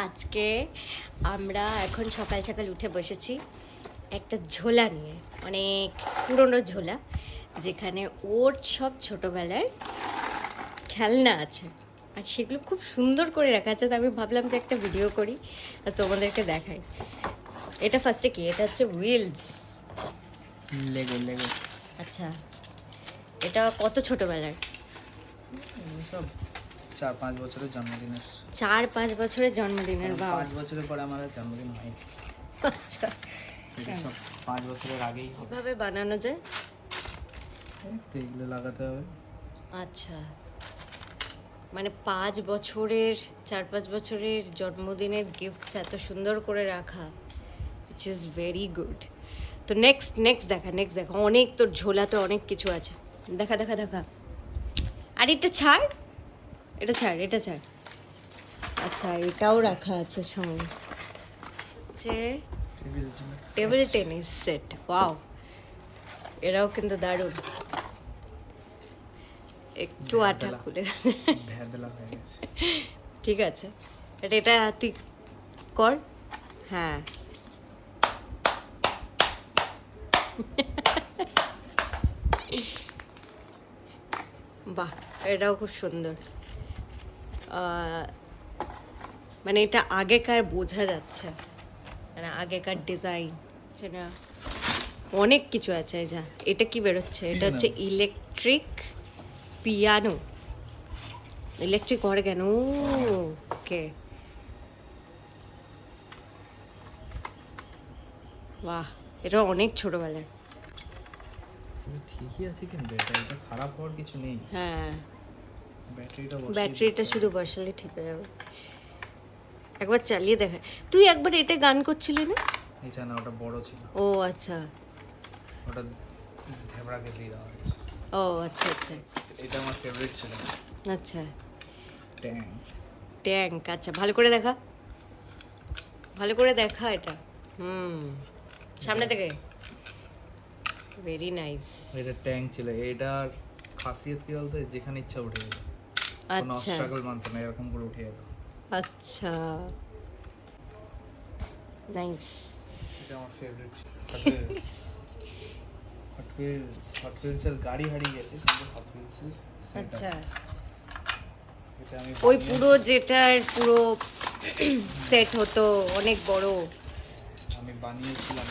আজকে আমরা এখন সকাল সকাল উঠে বসেছি একটা ঝোলা নিয়ে, অনেক পুরনো ঝোলা, যেখানে ওর সব ছোটোবেলার খেলনা আছে আর সেগুলো খুব সুন্দর করে রাখা আছে। তো আমি ভাবলাম যে একটা ভিডিও করি আর তোমাদেরকে দেখাই। এটা ফার্স্টে কি? এটা হচ্ছে হুইলস, লেগো লেগো। আচ্ছা, এটা কত ছোটোবেলার? সব 4-5 বছরের জন্মদিনের। 4-5 বছরের জন্মদিনের? বা 5 বছরের পরে আমার জন্মদিন হয়। আচ্ছা, এটা সব 5 বছরের আগেই হবে। কিভাবে বানানো যায়? তো এগুলো লাগাতে হবে। আচ্ছা, মানে 5 বছরের 4-5 বছরের জন্মদিনের গিফটস এত সুন্দর করে রাখা, উইচ ইজ ভেরি গুড। তো নেক্সট দেখা, অনেক তোর ঝোলাতে অনেক কিছু আছে। দেখা দেখা দেখা, আর এটা ছাড়, এটা ছাড়। আচ্ছা, এটাও রাখা আছে সঙ্গে, যে টেবিল টেনিস সেট। ওয়াও, এরাও কিন্তু দারুণ। একটু আঠা খুলে গেছে, ভেদলা হয়ে গেছে। ঠিক আছে, এটা তুই কর। হ্যাঁ, বাহ, এটাও খুব সুন্দর। মানে এটা আগেকার বোঝা যাচ্ছে, মানে আগেকার ডিজাইন, না অনেক কিছু আছে। যা, এটা কি বেরোচ্ছে? এটা হচ্ছে ইলেকট্রিক পিয়ানো, ইলেকট্রিক অর্গান। ওকে, বাহ, এটা অনেক ছোটবেলার। ঠিকই আছে, কিন্তু এটা খারাপ হওয়ার কিছু নেই। হ্যাঁ, ব্যাটারিটা শুধু বসালে ঠিক হয়ে যাবে। একবার চালিয়ে দেখা। তুই একবার এটা গান করছিলি না? এটা না, ওটা বড় ছিল। ও আচ্ছা, ওটা ঢেবড়াকে দিয়ে দেওয়া হয়েছে। ও আচ্ছা আচ্ছা এটা আমার ফেভারিট ছিল। আচ্ছা, ট্যাং। ট্যাঙ্ক। আচ্ছা, ভালো করে দেখা এটা। সামনে থেকে, ভেরি নাইস। এটা ট্যাং ছিল। এটার খাসিয়ত কি বলতে, যেখানে ইচ্ছা উঠে যেত, কোনো আচ্ছা স্ট্রাগল মানতো না, এরকম করে উঠে যেত। আচ্ছা, নাইস। এটা আমার ফেভারিট ছিল। হট হুইলসের গাড়ি হারিয়ে গেছে, কিন্তু হট হুইলসের সেট আচ্ছা, আছে। এটা আমি ওই পুরো যেটার পুরো সেট হতো, অনেক বড়। আমি বানিয়েছিলাম।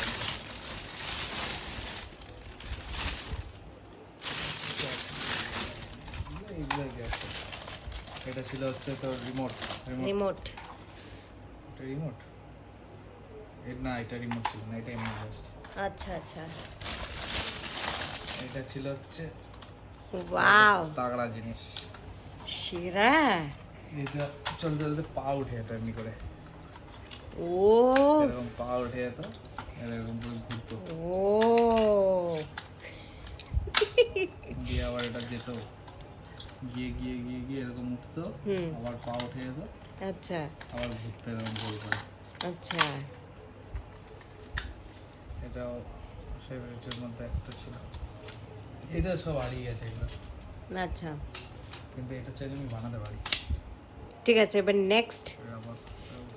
এইগুলো গেছে। এটা ছিল হচ্ছে তোর রিমোট। রিমোট। এটা রিমোট? না, এটা রিমোট ছিল না, এটা এমনি জাস্ট। আচ্ছা আচ্ছা, এটা ছিল হচ্ছে ওয়াও, তাগড়া জিনিস। সেরা। এটা চলতে চলতে পা উঠে যেত এমনি করে, ও এরকম পা উঠে যেত, এরকম করে ঘুরতো, ও দিয়ে আবার এটা যেত, গিয়ে গিয়ে গিয়ে গিয়ে এরকম উঠতো, আবার পা উঠে যেত, আচ্ছা আবার ঘুরতে এরকম গোল করে। আচ্ছা, এটাও ফেভারিটের মধ্যে একটা ছিল। এটা সব হারিয়ে গেছে এগুলো, আচ্ছা, কিন্তু এটা চাইলে আমি বানাতে পারি। ঠিক আছে, এবার নেক্সট। আবার খুঁজতে হবে।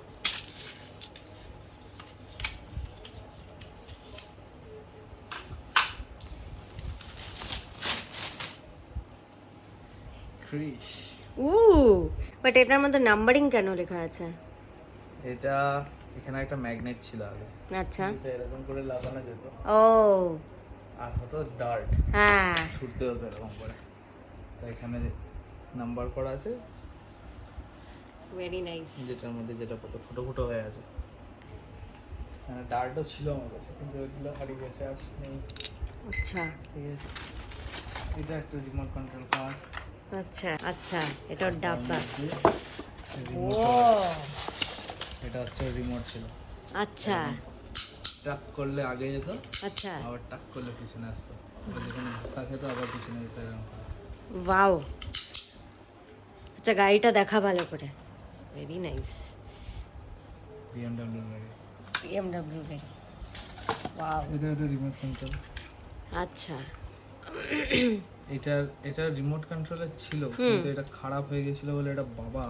ক্রিশ। বাট এটার মধ্যে নাম্বারিং কেন লেখা আছে? এটা এখানে একটা ম্যাগনেট ছিল আগে, আচ্ছা, এটা এরকম করে লাগানো যেত, ও আর হতো ডার্ট, হ্যাঁ, ছুটতে হতো এরকম করে। তো এখানে নাম্বার করা আছে, ভেরি নাইস। যেটার মধ্যে যেটা ফুটো ফুটো হয়ে আছে। হ্যাঁ, ডার্টও ছিল আমার কাছে, কিন্তু ওইগুলো হারিয়ে গেছে, আর নেই। আচ্ছা ঠিক আছে, এটা একটা রিমোট কন্ট্রোল কার। আচ্ছা আচ্ছা, এটার ডাব্বা। ও এটা হচ্ছে রিমোট ছিল। আচ্ছা টাক করলে আগে যেত, আচ্ছা, আবার টাক করলে পিছনে আসতো। এটা যেখানে ধাক্কা খেত আবার পিছনে যেত, এরকম করে। ওয়াও। আচ্ছা, গাড়িটা দেখা ভালো করে, ভেরি নাইস। বিএমডব্লিউ গাড়ি। BMW গাড়ি, ওয়াও। এটা একটা রিমোট কন্ট্রোল। আচ্ছা, এটা রিমোট কন্ট্রোলের ছিল, কিন্তু এটা খারাপ হয়ে গেছিল বলে এটা বাবা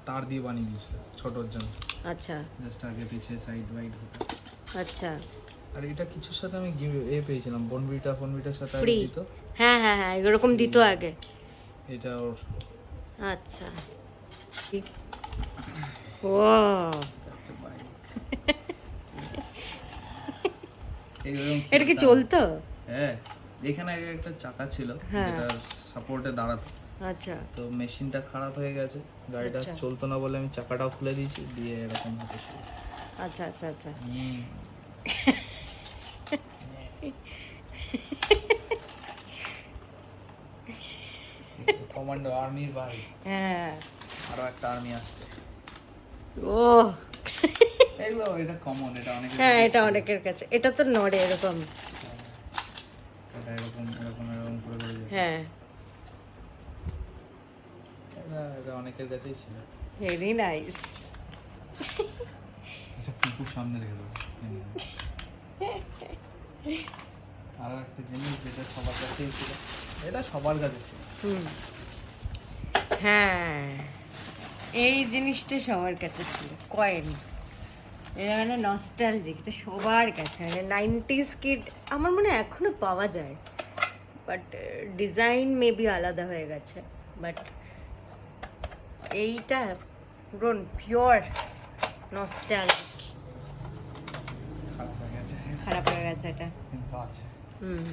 তার দিয়ে বানিয়ে দিয়েছিল ছোটোর জন্য। আচ্ছা জাস্ট আগে পিছে সাইড ওয়াইড হতো। আচ্ছা আর এটা কিছুর সাথে আমি পেয়েছিলাম, বনভিটার সাথে আগে ফ্রি, দিত। হ্যাঁ হ্যাঁ হ্যাঁ এরকম দিত আগে। এটা ওর আচ্ছা ও কাছে বাইক। এরকম এটা কি খেলতাম। চলতো? হ্যাঁ, এখানে আগে একটা চাকা ছিল হ্যাঁ। যেটা সাপোর্টে দাঁড়াতো। আচ্ছা তো মেশিনটা খারাপ হয়ে গেছে, গাড়িটা আচ্ছা। চলতো না বলে আমি চাকাটাও খুলে দিয়েছি, দিয়ে এরকম হতে শুরু। আচ্ছা আচ্ছা আচ্ছা কমান্ডো আর্মির ভাই, হ্যাঁ আরো একটা আর্মি আসছে। ও এগুলো এটা কমন, এটা অনেক। হ্যাঁ এটা অনেকের কাছে, এটা তো নড়ে এরকম। এটা এরকম এরকম এরকম করে করে যায়। হ্যাঁ এটা অনেকের কাছেই ছিল। Very nice. এটা পুকুর সামনে রেখে দেবো। আরো একটা জিনিস যেটা সবার কাছেই ছিল, এটা সবার কাছে ছিল। হুম হ্যাঁ এই জিনিসটা সবার কাছে ছিল, কয়েন। এটা মানে নস্টালজিক, এটা সবার কাছে, মানে 90s কিড। আমার মনে হয় এখনো পাওয়া যায়, বাট ডিজাইন মেবি আলাদা হয়ে গেছে। বাট এইটা পুরো পিওর নস্টালজিক। খারাপ হয়ে গেছে খারাপ হয়ে গেছে এটা। কিন্তু আছে। হুম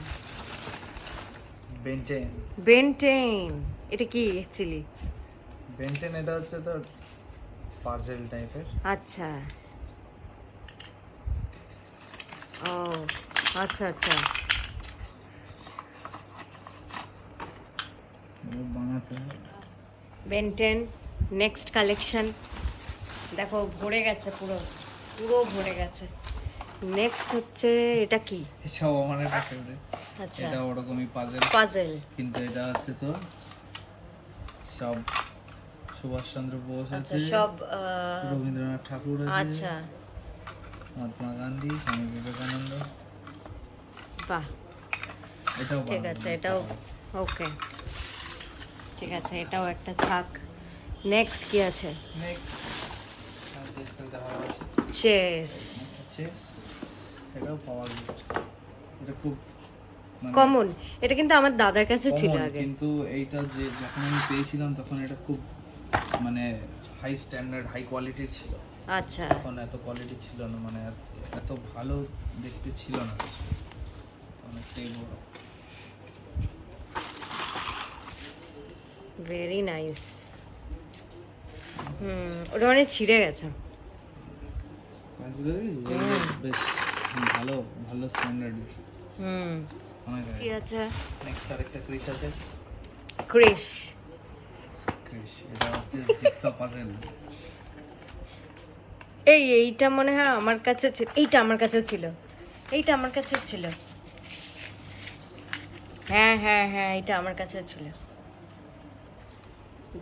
বেন্টেন। বেনটেন, এটা কি অ্যাকচুয়ালি? বেন্টেন এটা হচ্ছে তো পাজেল টাইপের। আচ্ছা ও আচ্ছা আচ্ছা বানাতে বেনটেন নেক্সট কালেকশন। দেখো ভরে গেছে, পুরো পুরো ভরে গেছে। নেক্সট হচ্ছে এটা কি? এসব আমার একটা ফেভারিট। আচ্ছা এটা ওরকমই পাজেল, পাজেল। কিন্তু এটা হচ্ছে তো সব সুভাষচন্দ্র বোস আচ্ছা আছে, সব রবীন্দ্রনাথ ঠাকুর আছে, আচ্ছা মহাত্মা গান্ধী, স্বামী বিবেকানন্দ। বাহ এটাও ঠিক আছে, এটাও ওকে ঠিক আছে, এটাও একটা থাক। নেক্সট কি আছে? নেক্সট চেস খেলতে ভালোবাসি। চেস চেস এটাও পাওয়ার গিফট। এটা খুব মানে কমন, এটা কিন্তু আমার দাদার কাছে ছিল common, আগে। কিন্তু এইটা যে যখন আমি পেয়েছিলাম তখন এটা খুব মানে হাই স্ট্যান্ডার্ড হাই কোয়ালিটির ছিল। আচ্ছা তখন এত কোয়ালিটি ছিল না, মানে এত ভালো দেখতে ছিল না, অনেকটাই বড়। Very nice. ওটা মানে ছিঁড়ে গেছে। কাজগুলো বেশ ভালো ভালো স্ট্যান্ডার্ড হুম অনেক। কি আছে? নেক্সট আরেকটা ক্রিশ আছে। ক্রিশ, ক্রিশ এটা হচ্ছে জিগসা পাজেল। এইটা মনে হয় আমার কাছে ছিল, এইটা আমার কাছেও ছিল, এইটা আমার কাছে ছিল। হ্যাঁ হ্যাঁ হ্যাঁ এটা আমার কাছে ছিল।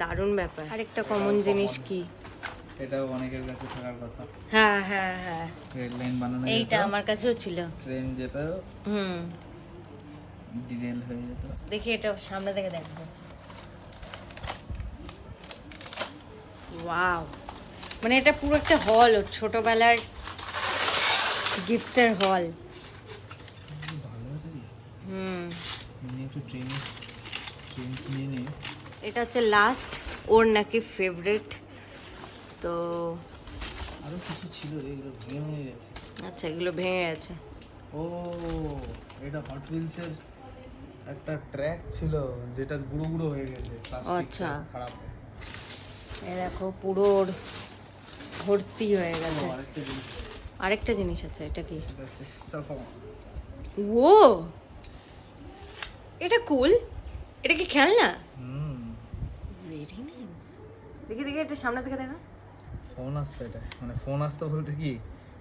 দারুণ ব্যাপার। আরেকটা কমন জিনিস কি? এটাও অনেকের কাছে থাকার কথা। হ্যাঁ হ্যাঁ হ্যাঁ রেল লাইন বানানো এইটা যেত, আমার কাছেও ছিল। ট্রেন যেত, হুম ডিরেল হয়ে যেত। দেখি এটা সামনে থেকে দেখবো। ওয়াও, মানে এটা পুরো একটা হল, ওর ছোটবেলার গিফটের হল। ভালো আছে কি হুম এমনি একটু ট্রেন কিনে নিই। এটা হচ্ছে লাস্ট, ওর নাকি ফেভারিট। তো আরো কিছু ছিল রে, এগুলো ভেঙে গেছে। আচ্ছা এগুলো ভেঙে গেছে। ও এটা হট হুইলসের একটা ট্র্যাক ছিল যেটা গুঁড়ো গুঁড়ো হয়ে গেছে, প্লাস্টিক আচ্ছা। খারাপ। এ দেখো পুরো ওর ভর্তি হয়ে গেছে। আরেকটা জিনিস, আরেকটা জিনিস আছে, এটা কি? সেটা হচ্ছে সাফা। ও এটা কুল, এটা কি খেলনা? Very nice. দেখি দেখি এটা সামনে থেকে দেখা। ফোন আসতো, এটা মানে ফোন আসতো বলতে কি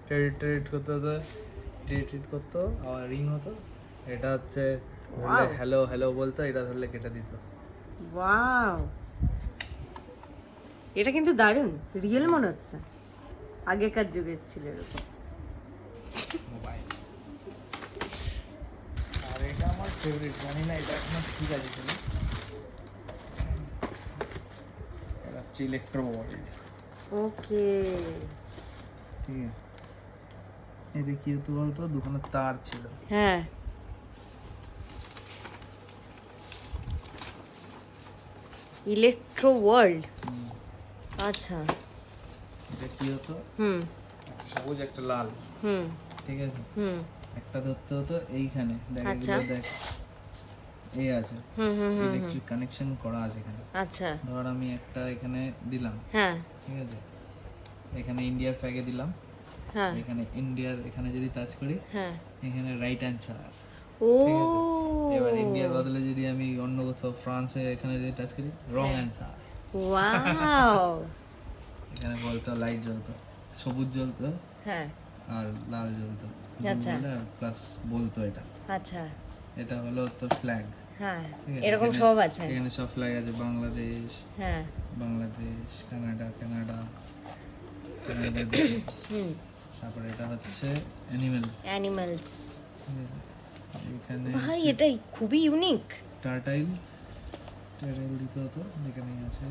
ট্রেড করতে হতো, ট্রেড করতো আর রিং হতো। এটা হচ্ছে ধরলে Wow. হ্যালো হ্যালো বলতো, এটা ধরলে কেটে দিত। ওয়াও, এটা কিন্তু দারুণ, রিয়েল মনে হচ্ছে, আগেকার যুগের ছিল এরকম। মোবাইল। আর এটা আমার ফেভারিট, জানি না এটা এখন ঠিক আছে কিনা। এটা হচ্ছে ইলেকট্রো ওয়ার্ল্ড। ওকে ঠিক আছে, এটা কি হতো বলতো, দুখানা তার ছিল। হ্যাঁ, ইলেকট্রো ওয়ার্ল্ড। হুম, আচ্ছা। এটা কি হতো, হুম একটা সবুজ একটা লাল, হুম ঠিক আছে, হুম একটা ধরতে হতো এইখানে, দেখ আচ্ছা। এগুলো দেখ, এই আছে হুম হুম হুম হুম ইলেকট্রিক কানেকশন করা আছে এখানে। আচ্ছা। ধর আমি একটা এখানে দিলাম, হ্যাঁ ঠিক আছে, এখানে ইন্ডিয়ার ফ্ল্যাগে দিলাম, হ্যাঁ এখানে ইন্ডিয়ার, এখানে যদি টাচ করি হ্যাঁ। এখানে রাইট অ্যান্সার, ও ঠিক আছে। এবার ইন্ডিয়ার বদলে যদি আমি অন্য কোথাও ফ্রান্সে এখানে যদি টাচ করি, রং অ্যান্সার। ওয়াও। এখানে বলতো লাইট জ্বলতো, সবুজ জ্বলতো হ্যাঁ আর লাল জ্বলতো, আচ্ছা প্লাস বলতো এটা, আচ্ছা। এটা হলো তোর ফ্ল্যাগ, হ্যাঁ, ঠিক আছে। এরকম এখানে- সব আছে। এখানে সব ফ্ল্যাগ আছে, বাংলাদেশ, হ্যাঁ। বাংলাদেশ, কানাডা, কানাডা, কানাডা, হুম। তারপরে এটা হচ্ছে অ্যানিমেল, অ্যানিমালস। ঠিক আছে। এখানে ভাই এটাই খুবই ইউনিক। টার্টাইল, টার্টাইল দিতে হতো, যেখানে আছে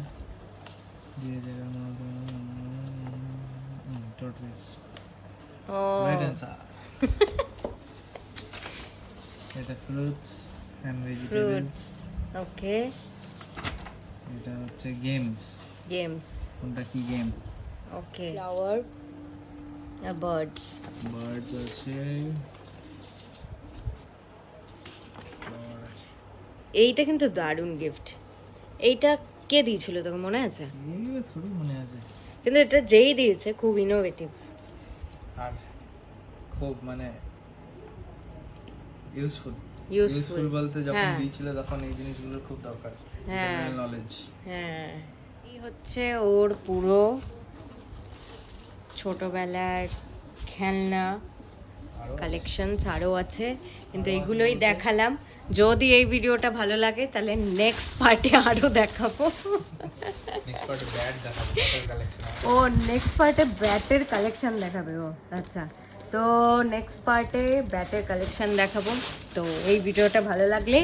দিয়ে জায়গার মধ্যে টর্টয়েস, ও রাইট অ্যান্সার। এটা fruits and vegetables, fruits. Okay. এটা হচ্ছে গেমস, গেমস। কোনটা কি game, okay. Flower, birds. Birds আছে, flower আছে। এইটা কিন্তু দারুণ গিফট। এইটা কে দিয়েছিল তোকে মনে আছে? এইগুলো থোড়ি মনে আছে, কিন্তু এটা যেই দিয়েছে খুব ইনোভেটিভ। আর খুব মানে ইউজফুল, ইউজফুল বলতে যখন হ্যাঁ দিয়েছিল তখন এই জিনিসগুলোর খুব দরকার, হ্যাঁ। General knowledge. হ্যাঁ, এই হচ্ছে ওর পুরো ছোটবেলার খেলনা আরো কালেকশনস আরও আছে, কিন্তু আরো আছে এগুলোই বলতে? দেখালাম। যদি এই ভিডিওটা ভালো লাগে তাহলে নেক্সট পার্টে আরও দেখাবো। নেক্সট পার্টে ব্যাট দেখাবো, ব্যাটের কালেকশন। ও নেক্সট পার্টে ব্যাটের কালেকশন দেখাবে ও, আচ্ছা। তো নেক্সট পার্টে ব্যাটের কালেকশন দেখাবো। তো এই ভিডিওটা ভালো লাগলে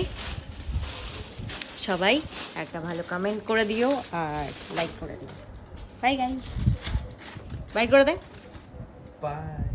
সবাই একটা ভালো কমেন্ট করে দিও আর লাইক করে দিও। বাই গাইস, বাই করে দে। বাই।